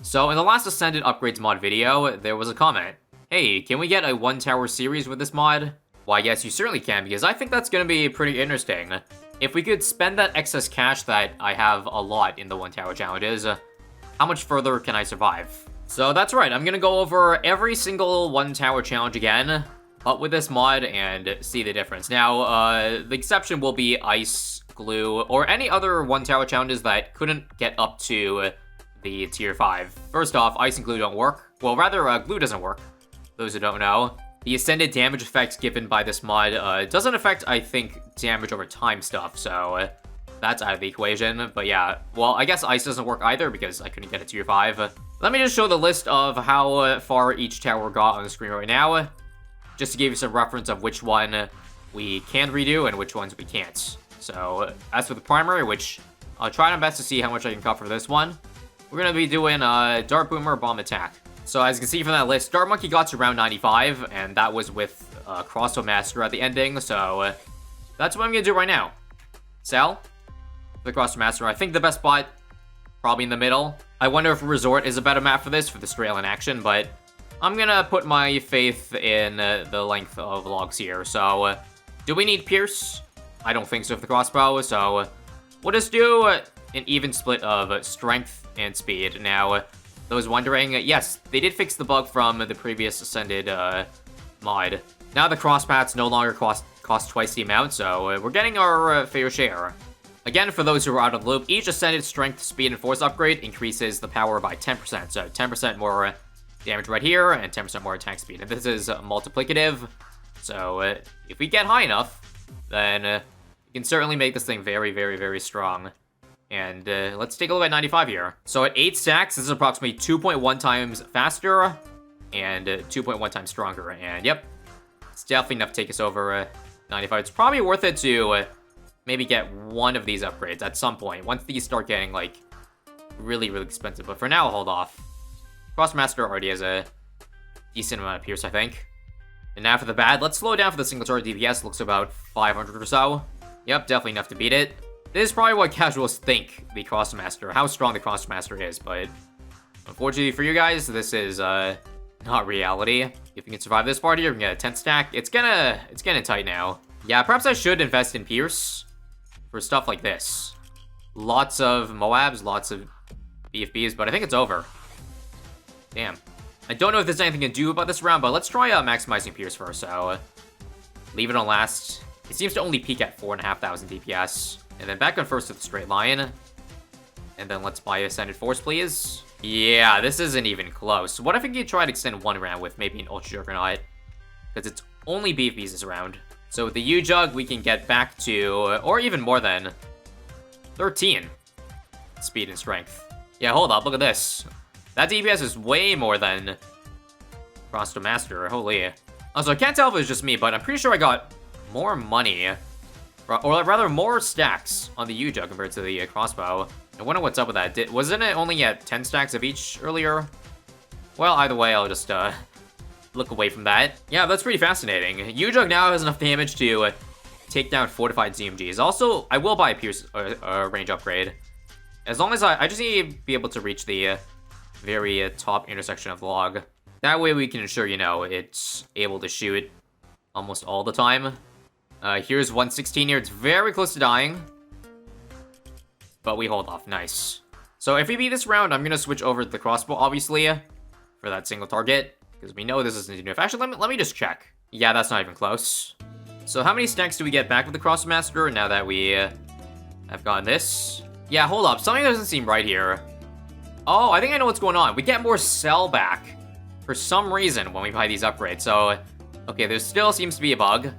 So in the last Ascended Upgrades mod video, there was a comment. Hey, can we get a one tower series with this mod? Why, yes, you certainly can, because I think that's gonna be pretty interesting. If we could spend that excess cash that I have a lot in the one tower challenges, how much further can I survive? So that's right, I'm gonna go over every single one tower challenge again, but with this mod and see the difference. Now, the exception will be ice, glue, or any other one tower challenges that couldn't get up to the tier 5. First off, ice and glue don't work. Well, rather, glue doesn't work. Those who don't know. The ascended damage effects given by this mod doesn't affect, I think, damage over time stuff, so that's out of the equation. But yeah, well, I guess ice doesn't work either because I couldn't get a tier 5. Let me just show the list of how far each tower got on the screen right now, just to give you some reference of which one we can redo and which ones we can't. So, as for the primary, which I'll try my best to see how much I can cut for this one, we're going to be doing Dart Boomer, Bomb Attack. So as you can see from that list, Dart Monkey got to round 95, and that was with Crossbow Master at the ending, so that's what I'm going to do right now. Sell the Crossbow Master. I think the best spot, probably in the middle. I wonder if Resort is a better map for this, for the straight line action, but I'm going to put my faith in the length of logs here. So, do we need Pierce? I don't think so for the crossbow, so we'll just do an even split of strength and speed. Now, those wondering, yes, they did fix the bug from the previous Ascended mod. Now the crosspaths no longer cost twice the amount, so we're getting our fair share. Again, for those who are out of the loop, each Ascended strength, speed, and force upgrade increases the power by 10%. So 10% more damage right here, and 10% more attack speed. And this is multiplicative, so if we get high enough, then we can certainly make this thing very, very, very strong. And let's take a look at 95 here. So at 8 stacks, this is approximately 2.1 times faster and 2.1 times stronger. And yep, it's definitely enough to take us over 95. It's probably worth it to maybe get one of these upgrades at some point, once these start getting, like, really, really expensive. But for now, hold off. Crossmaster already has a decent amount of Pierce, I think. And now for the bad, let's slow down for the single target DPS. Looks about 500 or so. Yep, definitely enough to beat it. This is probably what casuals think the Crossmaster, how strong the Crossmaster is, but unfortunately for you guys, this is not reality. If you can survive this part here, you can get a 10 stack. It's getting tight now. Yeah, perhaps I should invest in Pierce for stuff like this. Lots of Moabs, lots of BFBs, but I think it's over. Damn. I don't know if there's anything to do about this round, but let's try maximizing Pierce first, so leave it on last. It seems to only peak at 4,500 DPS. And then back on first to the straight line. And then let's buy Ascended Force, please. Yeah, this isn't even close. What if we could try to extend one round with maybe an Ultra Juggernaut? Because it's only BFBs this round. So with the U-Jug, we can get back to, or even more than, 13 speed and strength. Yeah, hold up, look at this. That DPS is way more than Crossbow Master, holy. Also, I can't tell if it was just me, but I'm pretty sure I got more money, or rather more stacks on the U-Jug compared to the crossbow. I wonder what's up with that. Wasn't it only at 10 stacks of each earlier? Well, either way, I'll just look away from that. Yeah, that's pretty fascinating. U-Jug now has enough damage to take down fortified ZMGs. Also, I will buy a Pierce range upgrade. As long as I just need to be able to reach the very top intersection of the log. That way we can ensure, you know, it's able to shoot almost all the time. Here's 116 here. It's very close to dying. But we hold off. Nice. So if we beat this round, I'm going to switch over to the crossbow, obviously, for that single target. Because we know this isn't enough. Actually, let me just check. Yeah, that's not even close. So how many stacks do we get back with the Crossbow Master now that we have gotten this? Yeah, hold up. Something doesn't seem right here. Oh, I think I know what's going on. We get more cell back for some reason when we buy these upgrades. So, okay, there still seems to be a bug.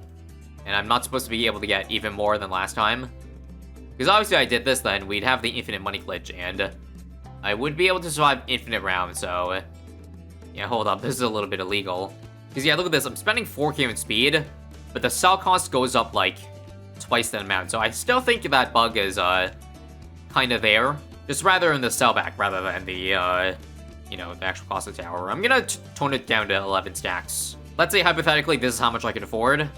And I'm not supposed to be able to get even more than last time. Because obviously I did this, then we'd have the infinite money glitch, and I would be able to survive infinite rounds, so yeah, hold up, this is a little bit illegal. Because yeah, look at this, I'm spending 4k in speed, but the cell cost goes up like twice that amount, so I still think that bug is kind of there. Just rather in the cell back rather than the, you know, the actual cost of the tower. I'm gonna tone it down to 11 stacks. Let's say hypothetically this is how much I can afford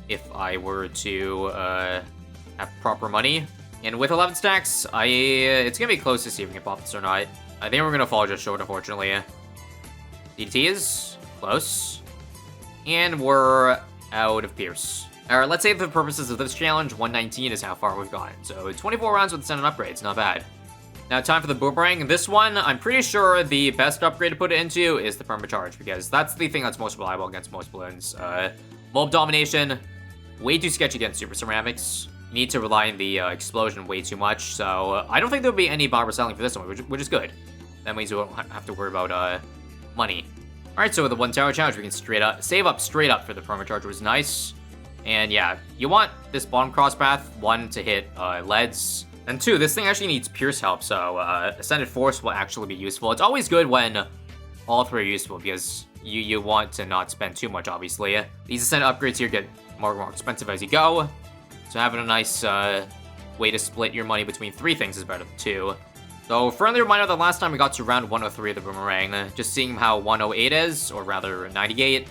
if I were to have proper money. And with 11 stacks, it's gonna be close to see if we can pop this or not. I think we're gonna fall just short, unfortunately. DDT is close. And we're out of Pierce. Alright, let's say for the purposes of this challenge, 119 is how far we've gotten. So 24 rounds with ascendant upgrades, not bad. Now time for the boomerang. This one, I'm pretty sure the best upgrade to put it into is the permacharge, because that's the thing that's most reliable against most balloons. Mob domination, way too sketchy against super ceramics. You need to rely on the explosion way too much, so I don't think there'll be any bomber selling for this one, which is good. That means we won't have to worry about money. Alright, so with the 1 tower challenge, we can save up straight up for the permacharge, which is nice. And yeah, you want this bottom cross path, 1 to hit leads, and 2, this thing actually needs Pierce help, so Ascended Force will actually be useful. It's always good when all 3 are useful, because you want to not spend too much, obviously. These Ascended upgrades here get more and more expensive as you go, so having a nice way to split your money between 3 things is better than 2. So, friendly reminder that last time we got to round 103 of the boomerang, just seeing how 108 is, or rather 98.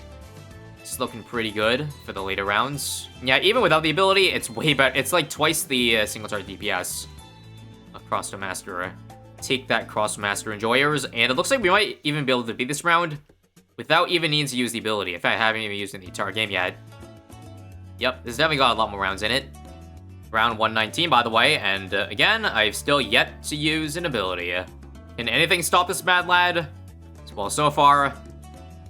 It's looking pretty good for the later rounds. Yeah, even without the ability, it's way better. It's like twice the single target DPS of Cross to Master. Take that, Cross to Master enjoyers, and it looks like we might even be able to beat this round without even needing to use the ability. In fact, I haven't even used it in the entire game yet. Yep, this definitely got a lot more rounds in it. Round 119, by the way, and again, I've still yet to use an ability. Can anything stop this mad lad? Well, so far,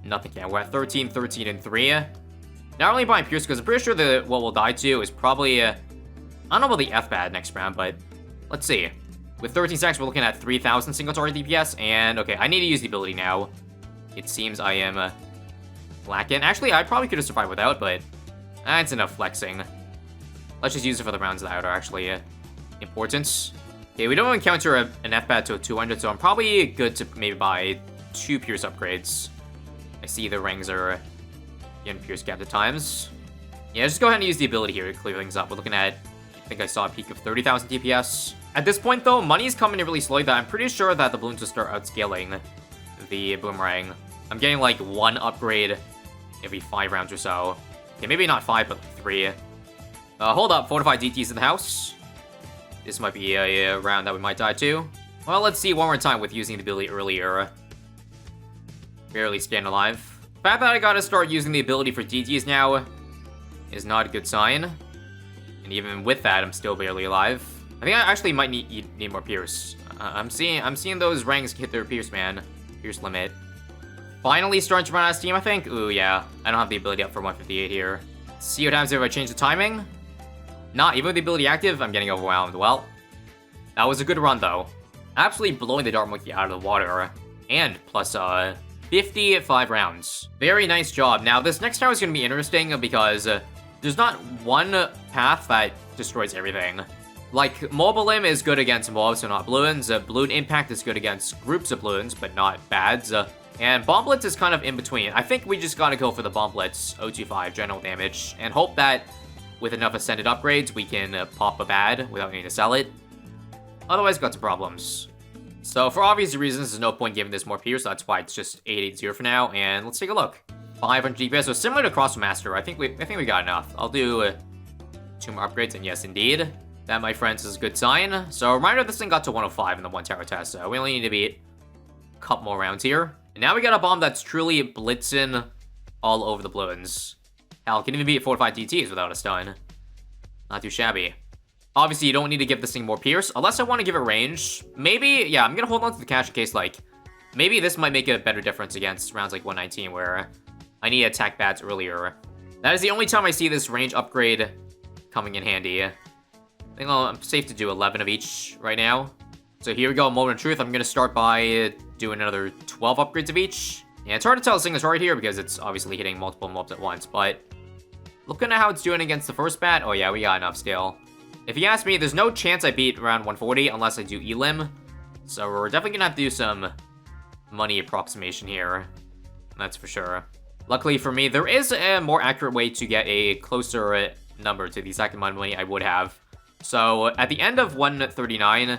nothing can. We're at 13, 13, and 3. Not really buying Pierce, because I'm pretty sure that what we'll die to is probably, I don't know about the F-Bad next round, but let's see. With 13 stacks, we're looking at 3,000 single target DPS, and okay, I need to use the ability now. It seems I am lacking. Actually, I probably could have survived without, but that's enough flexing. Let's just use it for the rounds that are actually important. Okay, we don't encounter an F-Bad to a 200, so I'm probably good to maybe buy 2 Pierce upgrades. I see the rings are getting Pierce gapped at times. Yeah, just go ahead and use the ability here to clear things up. We're looking at, I think I saw a peak of 30,000 DPS. At this point, though, money's coming in really slowly, that I'm pretty sure that the balloons will start outscaling the boomerang. I'm getting like 1 upgrade every 5 rounds or so. Okay, maybe not 5, but 3. Hold up, Fortified DT's in the house. This might be a round that we might die to. Well, let's see one more time with using the ability earlier. Barely staying alive. The fact that I gotta start using the ability for DTs now is not a good sign. And even with that, I'm still barely alive. I think I actually might need more Pierce. I'm seeing those ranks hit their Pierce, man. Pierce limit. Finally starting to run out of steam, I think. Ooh, yeah. I don't have the ability up for 158 here. See what happens if I change the timing. Not even with the ability active, I'm getting overwhelmed. Well, that was a good run, though. Absolutely blowing the Dart Monkey out of the water. And plus, 55 rounds. Very nice job. Now, this next tower is going to be interesting because there's not one path that destroys everything. Like, Mobile Limb is good against mobs, so not balloons. Balloon Impact is good against groups of balloons, but not bads. And Bomb Blitz is kind of in between. I think we just gotta go for the Bomb Blitz, 025 general damage, and hope that with enough Ascended upgrades, we can pop a bad without needing to sell it. Otherwise, got some problems. So, for obvious reasons, there's no point giving this more Pierce, so that's why it's just 880 for now, and let's take a look. 500 DPS, so similar to Cross Master, I think we got enough. I'll do 2 more upgrades, and yes, indeed. That, my friends, is a good sign. So, reminder, this thing got to 105 in the 1 tower test, so we only need to beat a couple more rounds here. And now we got a bomb that's truly blitzing all over the balloons. Hell, can even beat 45 DTs without a stun. Not too shabby. Obviously, you don't need to give this thing more Pierce, unless I want to give it range. Maybe, yeah, I'm gonna hold on to the cash in case, like, maybe this might make a better difference against rounds like 119, where I need to attack bads earlier. That is the only time I see this range upgrade coming in handy. I think I'm safe to do 11 of each right now. So here we go, Moment of Truth. I'm gonna start by doing another 12 upgrades of each. Yeah, it's hard to tell this thing is right here because it's obviously hitting multiple mobs at once, but looking at how it's doing against the first bat, oh yeah, we got enough still. If you ask me, there's no chance I beat around 140 unless I do Elim. So we're definitely gonna have to do some money approximation here. That's for sure. Luckily for me, there is a more accurate way to get a closer number to the exact amount of money I would have. So at the end of 139,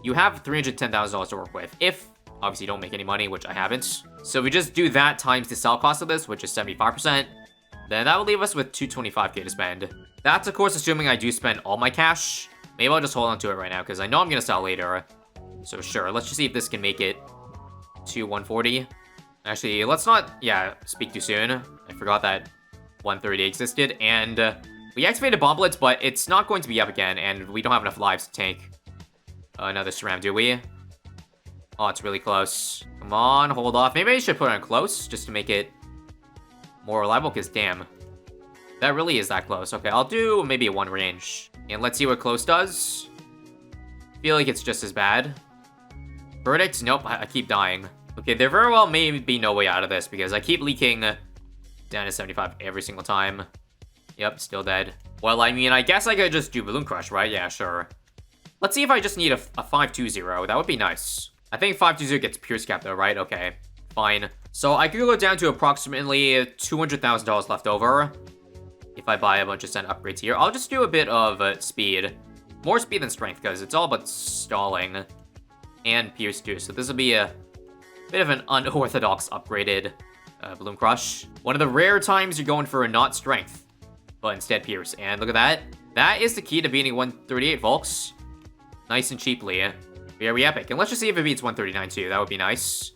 you have $310,000 to work with. If, obviously, you don't make any money, which I haven't. So we just do that times the sell cost of this, which is 75%. Then that will leave us with $225K to spend. That's, of course, assuming I do spend all my cash. Maybe I'll just hold on to it right now, because I know I'm going to sell later. So sure, let's just see if this can make it to 140. Actually, let's not, speak too soon. I forgot that 130 existed, and we activated Bomb Blitz, but it's not going to be up again, and we don't have enough lives to tank another SRAM, do we? Oh, it's really close. Come on, hold off. Maybe I should put it on close, just to make it more reliable, because damn. That really is that close. Okay, I'll do maybe a 1 range. And let's see what close does. Feel like it's just as bad. Verdict? Nope, I keep dying. Okay, there very well may be no way out of this, because I keep leaking down to 75 every single time. Yep, still dead. Well, I mean, I guess I could just do Balloon Crush, right? Yeah, sure. Let's see if I just need a 520. That would be nice. I think 520 gets Pierce Cap though, right? Okay, fine. So I could go down to approximately $200,000 left over if I buy a bunch of Send upgrades here. I'll just do a bit of speed. More speed than strength, because it's all about stalling. And Pierce too, so this will be a bit of an unorthodox upgraded Balloon Crush. One of the rare times you're going for a not strength, but instead Pierce. And look at that. That is the key to beating 138, folks. Nice and cheaply. Very epic. And let's just see if it beats 139 too. That would be nice.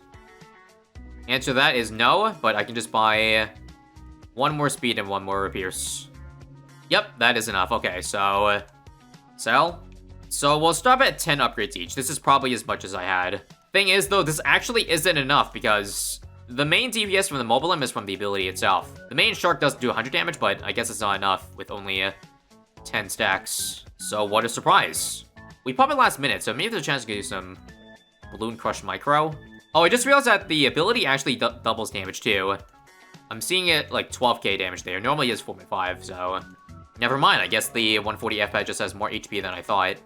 Answer to that is no, but I can just buy 1 more speed and 1 more Pierce. Yep, that is enough. Okay, so sell. So we'll stop at 10 upgrades each. This is probably as much as I had. Thing is, though, this actually isn't enough because the main DPS from the mobile limb is from the ability itself. The main shark does do 100 damage, but I guess it's not enough with only 10 stacks. So what a surprise. We pop it last minute, so maybe there's a chance to do some Balloon Crush Micro. Oh, I just realized that the ability actually doubles damage too. I'm seeing it like 12k damage there. Normally it's 4.5, so never mind. I guess the 140 FP just has more HP than I thought.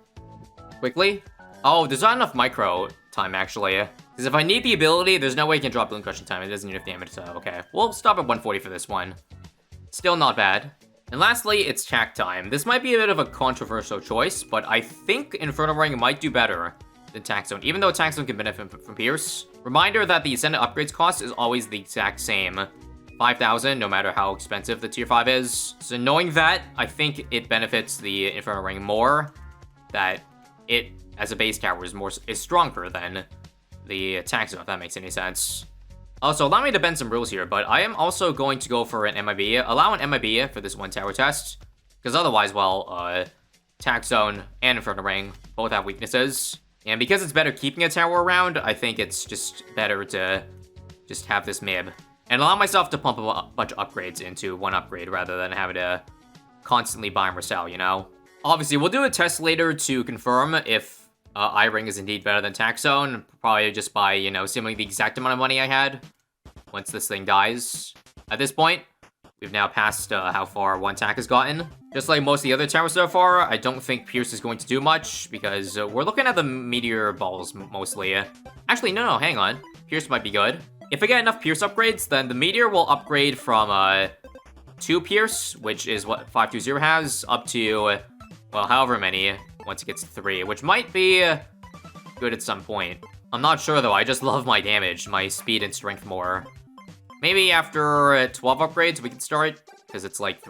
Quickly. Oh, there's not enough micro time actually. Because if I need the ability, there's no way I can drop Balloon Crushing time. It doesn't need enough damage, so okay. We'll stop at 140 for this one. Still not bad. And lastly, it's Tack time. This might be a bit of a controversial choice, but I think Inferno Ring might do better than Tack Zone, even though Tack Zone can benefit from Pierce. Reminder that the Ascendant upgrades cost is always the exact same. 5,000, no matter how expensive the tier 5 is. So knowing that, I think it benefits the Inferno Ring more, that it, as a base tower, is stronger than the Attack Zone, if that makes any sense. Also, allow me to bend some rules here, but I am also going to go for an MIB. Allow an MIB for this 1 tower test, because otherwise, well, Attack Zone and Inferno Ring both have weaknesses. And because it's better keeping a tower around, I think it's just better to just have this MIB. And allow myself to pump a bunch of upgrades into 1 upgrade rather than having to constantly buy and resell, you know? Obviously, we'll do a test later to confirm if I-Ring is indeed better than Tack Zone. Probably just by, you know, assuming the exact amount of money I had once this thing dies. At this point, we've now passed how far 1 tack has gotten. Just like most of the other towers so far, I don't think Pierce is going to do much because we're looking at the meteor balls mostly. Actually, no, hang on. Pierce might be good. If I get enough Pierce upgrades, then the meteor will upgrade from 2 Pierce, which is what 520 has, up to, well, however many once it gets to 3, which might be good at some point. I'm not sure though, I just love my damage, my speed and strength more. Maybe after 12 upgrades we can start, because it's like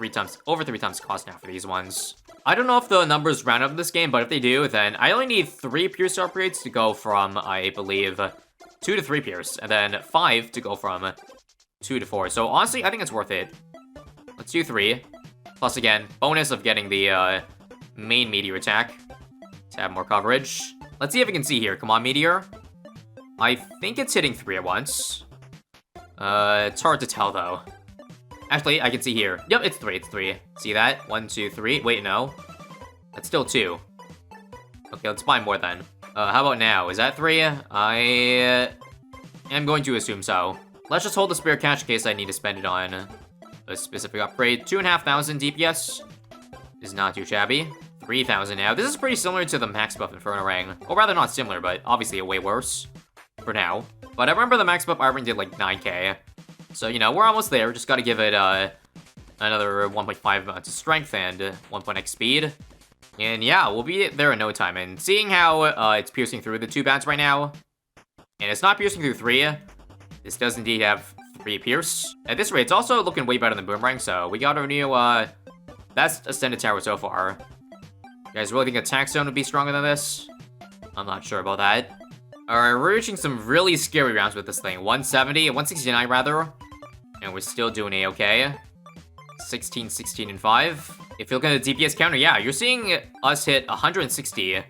over 3 times cost now for these ones. I don't know if the numbers round up in this game, but if they do, then I only need 3 Pierce upgrades to go from, I believe, 2 to 3 Pierce, and then 5 to go from 2 to 4. So honestly, I think it's worth it. Let's do 3. Plus again, bonus of getting the main meteor attack to have more coverage. Let's see if we can see here. Come on, meteor. I think it's hitting 3 at once. It's hard to tell though. Actually, I can see here. Yep, it's 3, it's 3. See that? 1, 2, 3. Wait, no. That's still 2. Okay, let's buy more then. How about now? Is that 3? I am going to assume so. Let's just hold the spare cash in case I need to spend it on a specific upgrade. 2,500 DPS is not too shabby. 3,000 now. This is pretty similar to the max buff Inferno Ring. Or rather not similar, but obviously way worse for now. But I remember the max buff I-Ring did like 9k. So, you know, we're almost there. Just gotta give it another 1.5 to strength and 1.x speed. And yeah, we'll be there in no time. And seeing how it's piercing through the 2 bats right now, and it's not piercing through 3, this does indeed have 3 pierce. At this rate, it's also looking way better than Boomerang, so we got our new best Ascended Tower so far. You guys really think Attack Zone would be stronger than this? I'm not sure about that. Alright, we're reaching some really scary rounds with this thing. 170, 169 rather. And we're still doing A-okay. 16, 16, and 5. If you look at the DPS counter, yeah, you're seeing us hit 160.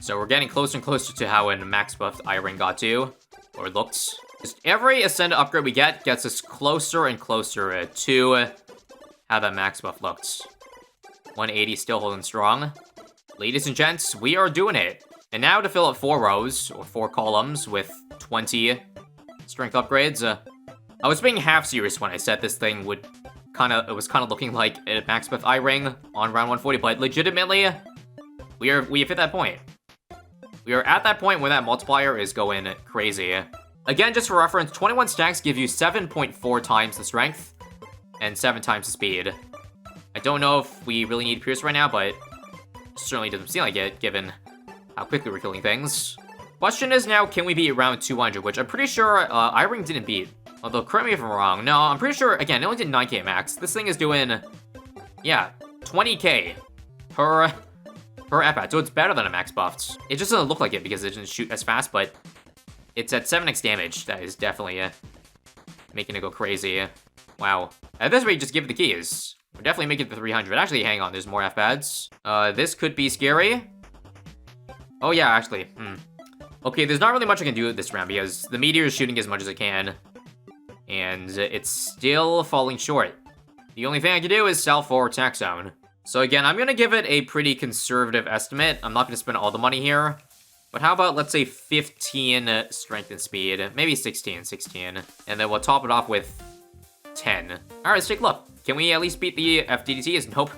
So we're getting closer and closer to how a max buffed I-Ring got to. Or looked. Just every Ascendant upgrade we get gets us closer and closer to how that max buff looked. 180 still holding strong. Ladies and gents, we are doing it. And now to fill up 4 rows, or 4 columns, with 20 strength upgrades. I was being half serious when I said this thing would it was kind of looking like a max buff I-Ring on round 140, but legitimately, we have hit that point. We are at that point where that multiplier is going crazy. Again, just for reference, 21 stacks give you 7.4 times the strength, and 7 times the speed. I don't know if we really need Pierce right now, but it certainly doesn't seem like it, given how quickly we're killing things. Question is now, can we beat round 200, which I'm pretty sure I-Ring didn't beat. Although, correct me if I'm wrong. No, I'm pretty sure, again, it only did 9k max. This thing is doing, yeah, 20k per epad, so it's better than a max buffed. It just doesn't look like it because it doesn't shoot as fast, but it's at 7x damage. That is definitely making it go crazy. Wow. At this rate, just give it the keys. We're definitely making it to 300. Actually, hang on, there's more F-pads. This could be scary. Oh yeah, actually, Okay, there's not really much I can do this round because the meteor is shooting as much as it can. And it's still falling short. The only thing I can do is sell for attack zone. So again, I'm gonna give it a pretty conservative estimate. I'm not gonna spend all the money here. But how about, let's say, 15 strength and speed. Maybe 16. And then we'll top it off with 10. Alright, let's take a look. Can we at least beat the FDDTs? Nope.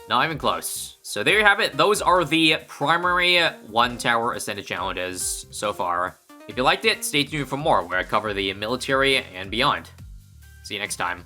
Not even close. So there you have it. Those are the primary 1 tower ascended challenges so far. If you liked it, stay tuned for more, where I cover the military and beyond. See you next time.